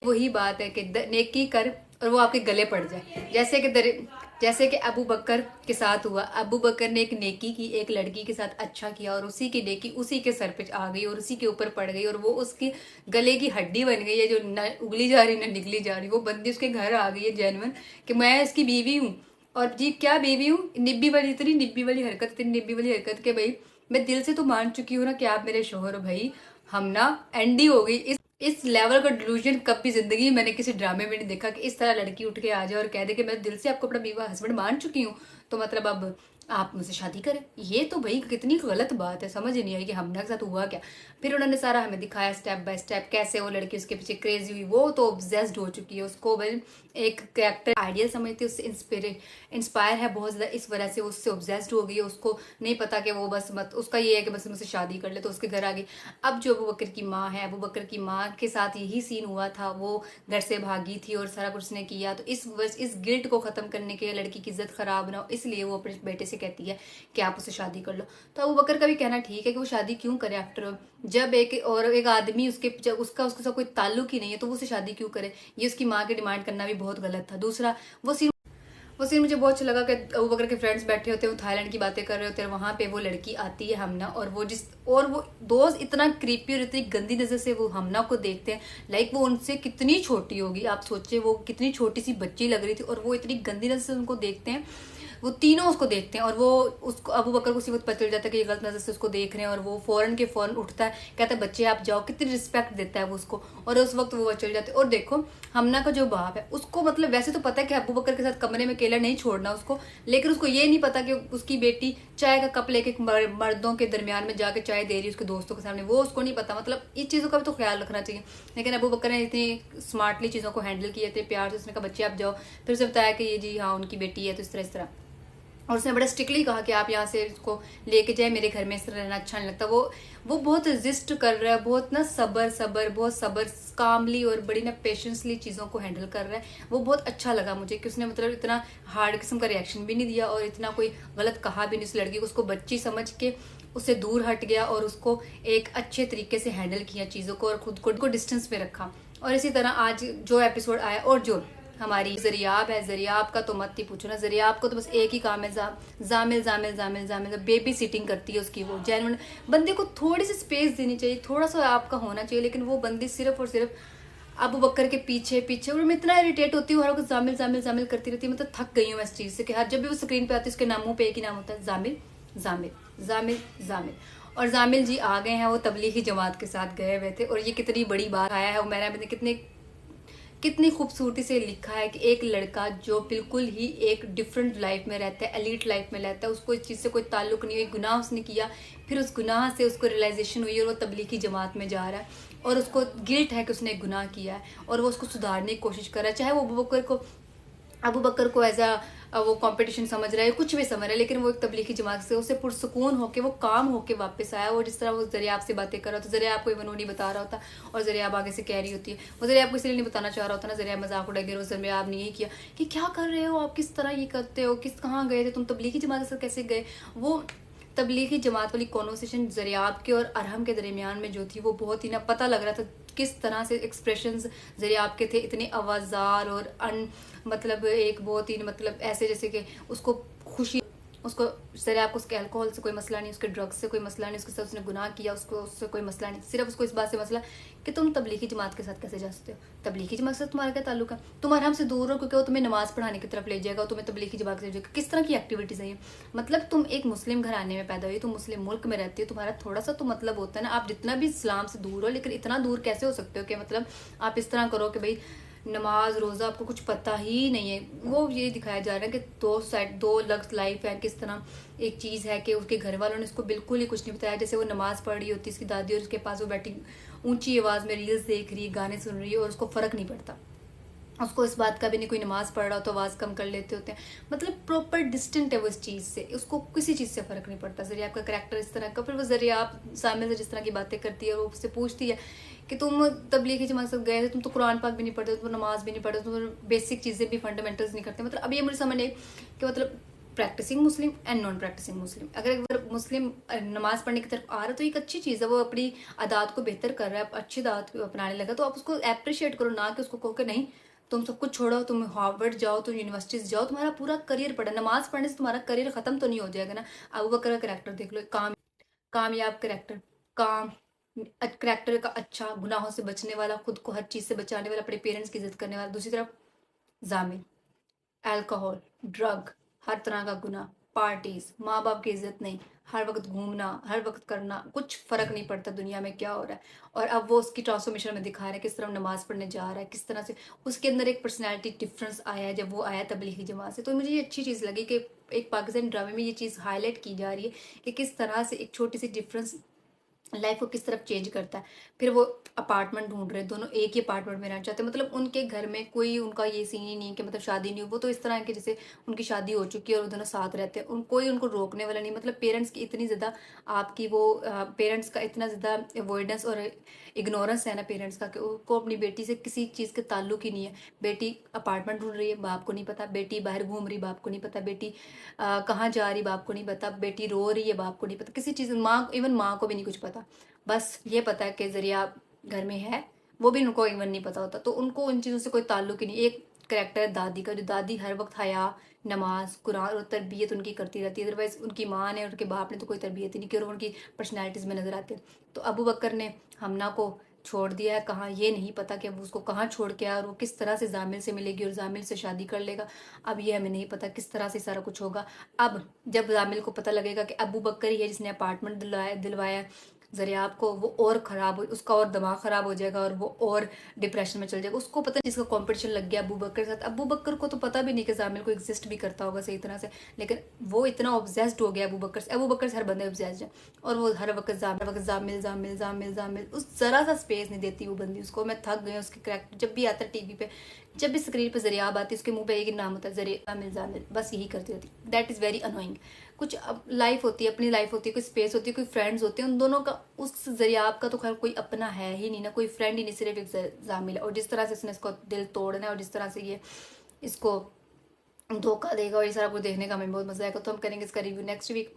वही बात है कि नेकी कर और वो आपके गले पड़ जाए। जैसे कि अबू बकर के साथ हुआ। अबू बकर ने एक नेकी की, एक लड़की के साथ अच्छा किया और उसी की नेकी उसी के सर पे आ गई और उसी के ऊपर पड़ गई और वो उसके गले की हड्डी बन गई है, जो न उगली जा रही न निकली जा रही। वो बंदी उसके घर आ गई है जेन्युइन कि मैं इसकी बीवी हूँ। और जी क्या बीवी हूँ, निब्बी वाली, इतनी निब्बी वाली हरकत, इतनी निब्बी वाली हरकत के भाई मैं दिल से तो मान चुकी हूँ ना कि आप मेरे शोहर हो भाई। हम ना एंडी हो गई। इस लेवल का डिल्यूजन कभी जिंदगी में मैंने किसी ड्रामे में नहीं देखा कि इस तरह लड़की उठ के आ जाए और कह दे कि मैं दिल से आपको अपना बीवा हस्बैंड मान चुकी हूँ, तो मतलब अब आप मुझसे शादी करें। ये तो भाई कितनी गलत बात है, समझ ही नहीं आई कि हमने के साथ हुआ क्या। फिर उन्होंने सारा हमें दिखाया स्टेप बाय स्टेप कैसे वो लड़की उसके पीछे क्रेजी हुई। वो तो ऑब्सेस्ड हो चुकी है, उसको भाई एक कैरेक्टर आइडियल समझती है, उससे इंस्पायर है बहुत ज्यादा, इस वजह से उससे ऑब्सेस्ड हो गई है। उसको नहीं पता कि वो बस मत उसका ये है कि बस मुझसे शादी कर ले, तो उसके घर आ गई। अब जो अबू बकर की माँ है, अबू बकर की माँ के साथ यही सीन हुआ था, वो घर से भागी थी और सारा कुछ उसने किया। तो इस गिल्ट को खत्म करने के लिए, लड़की की इज्जत खराब ना हो इसलिए वो अपने बेटे से कहती है कि आप उससे शादी कर लो। तो अबू बकर का भी कहना ठीक है कि वो शादी क्यों करे, आफ्टर जब एक आदमी उसके जब उसके साथ कोई ताल्लुक ही नहीं है तो वो उससे शादी क्यों करे। ये उसकी माँ की डिमांड करना भी बहुत गलत था। दूसरा वो सीन मुझे बहुत अच्छा लगा कि अबू बकर के फ्रेंड्स बैठे होते हैं, वो थाईलैंड की बातें कर रहे होते हैं, वहां पे वो लड़की आती है हमना, और वो दोस्त इतना क्रीपी और इतनी गंदी नजर से वो हमना को देखते हैं। लाइक वो उनसे कितनी छोटी होगी, आप सोचिए वो कितनी छोटी सी बच्ची लग रही थी और वो इतनी गंदी नजर से उनको देखते हैं। वो तीनों उसको देखते हैं और वो उसको अबू बकर को उसी वक्त पता चल जाता है कि ये गलत नजर से उसको देख रहे हैं और वो फौरन के फौरन उठता है, कहता है बच्चे आप जाओ। कितनी रिस्पेक्ट देता है वो उसको, और उस वक्त वो चल जाते हैं। और देखो हमना का जो बाप है उसको मतलब वैसे तो पता है कि अबू बकर के साथ कमरे में अकेला नहीं छोड़ना उसको, लेकिन उसको ये नहीं पता कि उसकी बेटी चाय का कप लेके मर्दों के दरमियान में जाके चाय दे रही है उसके दोस्तों के सामने, वो उसको नहीं पता। मतलब इस चीजों का भी तो ख्याल रखना चाहिए। लेकिन अबू बकर ने इतनी स्मार्टली चीजों को हैंडल किए थे, प्यार से उसने कहा बच्चे आप जाओ। फिर उसे बताया कि ये जी हाँ उनकी बेटी है, तो इस तरह। और उसने बड़ा स्ट्रिक्टली कहा कि आप यहाँ से इसको लेके जाए, मेरे घर में इस तरह रहना अच्छा नहीं लगता। वो बहुत रेजिस्ट कर रहा है, बहुत ना बहुत सबर कामली और बड़ी ना पेशेंसली चीज़ों को हैंडल कर रहा है। वो बहुत अच्छा लगा मुझे कि उसने मतलब इतना हार्ड किस्म का रिएक्शन भी नहीं दिया और इतना कोई गलत कहा भी नहीं उस लड़की को। उसको बच्ची समझ के उससे दूर हट गया और उसको एक अच्छे तरीके से हैंडल किया चीज़ों को और खुद को डिस्टेंस में रखा। और इसी तरह आज जो एपिसोड आया, और जो हमारी जरियाब है, जरियाब का तो मत ही पूछो ना। जरियाब को तो बस एक ही काम है, जामिल जामिल जामिल जामिल बेबी सिटिंग करती है उसकी। वो जेन्युइन बंदे को थोड़ी सी स्पेस देनी चाहिए, थोड़ा सा आपका होना चाहिए, लेकिन वो बंदी सिर्फ और सिर्फ अबू बकर के पीछे पीछे। और मैं इतना इरिटेट होती हूँ हर वक्त जामिल जामिल जामिल करती रहती है। मतलब थक गई हूँ मैं इस चीज से कि हर जब भी वो स्क्रीन पे आती है उसके नामों पे एक ही नाम होता है, जामिल जामिल जामिल जामिल। और जामिल जी आ गए हैं, वो तबलीगी जमात के साथ गए हुए थे और ये कितनी बड़ी बात आया है। वो मैंने कितने कितनी खूबसूरती से लिखा है कि एक लड़का जो बिल्कुल ही एक डिफरेंट लाइफ में रहता है, एलीट लाइफ में रहता है, उसको इस चीज़ से कोई ताल्लुक नहीं है, गुनाह उसने किया, फिर उस गुनाह से उसको रियलाइजेशन हुई और वो तबलीगी जमात में जा रहा है और उसको गिल्ट है कि उसने एक गुनाह किया है और वो उसको सुधारने की कोशिश कर रहा है। चाहे वो अबू बकर को एज वो कंपटीशन समझ रहा है, कुछ भी समझ रहा है, लेकिन वो एक तबलीगी जमात से उसे पुरसुकून होके वो काम होके वापस आया। और जिस तरह वो जरियाब से बातें कर रहा था, जरियाब को इवन नहीं बता रहा होता और जरियाब आगे से कह रही होती है, वो जरियाब को इसलिए नहीं बताना चाह रहा होता ना, जरियाब मजाक उड़ाएगी और जरियाब ने यही किया कि क्या कर रहे हो आप, किस तरह ये करते हो, कहाँ गए थे तुम, तबलीगी जमात से कैसे गए। वो तबलीगी जमात वाली कॉन्वर्सेशन जरियाब के और अरहम के दरमियान में जो थी वो बहुत ही ना पता लग रहा था किस तरह से एक्सप्रेशंस जरियाब के थे, इतने आवाजार और मतलब एक बहुत ही मतलब ऐसे जैसे कि उसको खुशी, उसको जरियाब को उसके अल्कोहल से कोई मसला नहीं, उसके ड्रग्स से कोई मसला नहीं, उसके साथ उसने गुनाह किया उसको उससे कोई मसला नहीं, सिर्फ उसको इस बात से मसला कि तुम तबलीगी जमात के साथ कैसे जा सकते हो, तबलीगी जमात से तुम्हारा क्या ताल्लुक है, तुम्हारे हमसे दूर हो क्योंकि वो तुम्हें नमाज पढ़ाने की तरफ ले जाएगा, तुम्हें तबलीगी जमात से जाएगा। किस तरह की एक्टिविटीज है ये। मतलब तुम एक मुस्लिम घराने में पैदा हुई, तुम मुस्लिम मुल्क में रहती हो, तुम्हारा थोड़ा सा तो मतलब होता है ना, आप जितना भी इस्लाम से दूर हो लेकिन इतना दूर कैसे हो सकते हो कि मतलब आप इस तरह करो कि भाई नमाज रोजा आपको कुछ पता ही नहीं है। वो ये दिखाया जा रहा है कि दो अलग लाइफ है, किस तरह एक चीज है कि उसके घर वालों ने उसको बिल्कुल ही कुछ नहीं बताया। जैसे वो नमाज पढ़ रही होती है इसकी दादी और उसके पास वो बैठी ऊंची आवाज में रील्स देख रही है, गाने सुन रही है और उसको फर्क नहीं पड़ता। उसको इस बात का भी नहीं, कोई नमाज पढ़ रहा हो तो आवाज कम कर लेते होते हैं। मतलब प्रॉपर डिस्टेंट है वो इस चीज से, उसको किसी चीज से फर्क नहीं पड़ता। जरिए आपका करेक्टर इस तरह का, फिर वो जरिए आप सामने से जिस तरह की बातें करती है और वो उससे पूछती है कि तुम तबलीगी जमात से गए थे, तुम तो कुरान पाक भी नहीं पढ़ते, तुम नमाज भी नहीं पढ़ते, तुम बेसिक चीजें भी फंडामेंटल्स नहीं करते। मतलब अब ये मुझे समझ नहीं कि मतलब practising Muslim and non practising Muslim. अगर मुस्लिम नमाज पढ़ने की तरफ आ रहा है तो एक अच्छी चीज़ है, वो अपनी आदात को बेहतर कर रहा है, अच्छी आदात को अपनाने लगा, तो आप उसको अप्रिशिएट करो, ना कि उसको कहो कि नहीं तुम सब कुछ छोड़ो, तुम हार्वर्ड जाओ, तुम यूनिवर्सिटीज जाओ, तुम्हारा पूरा करियर पड़ा। नमाज पढ़ने से तुम्हारा करियर खत्म तो नहीं हो जाएगा ना। अबू बकर का करेक्टर देख लो, कामयाब करेक्टर, काम करेक्टर का अच्छा, गुनाहों से बचने वाला, खुद को हर चीज से बचाने वाला, अपने पेरेंट्स की इज्जत करने वाला। दूसरी तरफ जामिल, अल्कोहल, ड्रग, हर तरह का गुनाह, पार्टीज, माँ बाप की इज्जत नहीं, हर वक्त घूमना, हर वक्त करना, कुछ फर्क नहीं पड़ता दुनिया में क्या हो रहा है। और अब वो उसकी ट्रांसफॉर्मेशन में दिखा रहा है, किस तरह नमाज पढ़ने जा रहा है, किस तरह से उसके अंदर एक पर्सनैलिटी डिफरेंस आया है जब वो आया तबलीगी जमात से। तो मुझे ये अच्छी चीज़ लगी कि एक पाकिस्तानी ड्रामे में ये चीज़ हाईलाइट की जा रही है कि किस तरह से एक छोटी सी डिफरेंस लाइफ को किस तरफ चेंज करता है। फिर वो अपार्टमेंट ढूंढ रहे हैं, दोनों एक ही अपार्टमेंट में रहना चाहते हैं। मतलब उनके घर में कोई उनका ये सीन ही नहीं है कि मतलब शादी नहीं हुई, वो तो इस तरह है कि जैसे उनकी शादी हो चुकी है और वो दोनों साथ रहते हैं, कोई उनको रोकने वाला नहीं। मतलब पेरेंट्स की इतनी ज़्यादा आपकी वो पेरेंट्स का इतना ज़्यादा अवॉइडेंस और इग्नोरेंस है ना पेरेंट्स का, कि उनको अपनी बेटी से किसी चीज़ के ताल्लुक ही नहीं है। बेटी अपार्टमेंट ढूंढ रही है, बाप को नहीं पता। बेटी बाहर घूम रही, बाप को नहीं पता। बेटी कहाँ जा रही, बाप को नहीं पता। बेटी रो रही है, बाप को नहीं पता किसी चीज़। माँ, इवन माँ को भी नहीं कुछ पता। बस ये पता है कि जरिया घर में है, वो भी उनको इवन नहीं पता होता। तो उनको उन चीज़ों से कोई ताल्लुक ही नहीं। एक करेक्टर है दादी का, जो दादी हर वक्त हया, नमाज, कुरान और तरबियत उनकी करती रहती है। अदरवाइज उनकी माँ ने, उनके बाप ने तो कोई तरबियत ही नहीं की, और उनकी पर्सनैलिटीज़ में नजर आते हैं। तो अबू बकर ने हमना को छोड़ दिया है, कहाँ ये नहीं पता कि वो उसको कहाँ छोड़ के आया, और वो किस तरह से जामिल से मिलेगी और जामिल से शादी कर लेगा। अब ये हमें नहीं पता किस तरह से सारा कुछ होगा। अब जब जामिल को पता लगेगा कि अबू बकर ही है जिसने अपार्टमेंट दिलवाया जरिया आपको, वो और खराब हो, उसका और दिमाग खराब हो जाएगा और वो और डिप्रेशन में चल जाएगा। उसको पता नहीं जिसका कंपटीशन लग गया अबू बकर के साथ। अबू बकर को तो पता भी नहीं कि जामिल को एग्जिस्ट भी करता होगा सही तरह से, लेकिन वो इतना ऑब्सेस्ड हो गया अबू बकर से। अबू बकर से हर बंदे ऑब्सेस्ड है, और वो हर वक्त जामिल जामिल जामिल जामिल, उस जरा सा स्पेस नहीं देती वो बंदी उसको। मैं थक गई उसके करेक्टर। जब भी आता है टीवी पे, जब भी स्क्रीन पे जरियाब आती है, उसके मुंह पे एक ही नाम होता है, जरिया जामिल जामिल, बस यही करती होती। That is very annoying. कुछ लाइफ होती है, अपनी लाइफ होती है, कोई स्पेस होती है, कोई फ्रेंड्स होते हैं, उन दोनों का, उस जरिया आपका तो खैर कोई अपना है ही नहीं ना, कोई फ्रेंड ही नहीं, सिर्फ एक जामिल है। और जिस तरह से इसने इसको दिल तोड़ना है, और जिस तरह से ये इसको धोखा देगा, और ये सारा कुछ देखने का हमें बहुत मजा आएगा। तो हम करेंगे इसका रिव्यू नेक्स्ट वीक।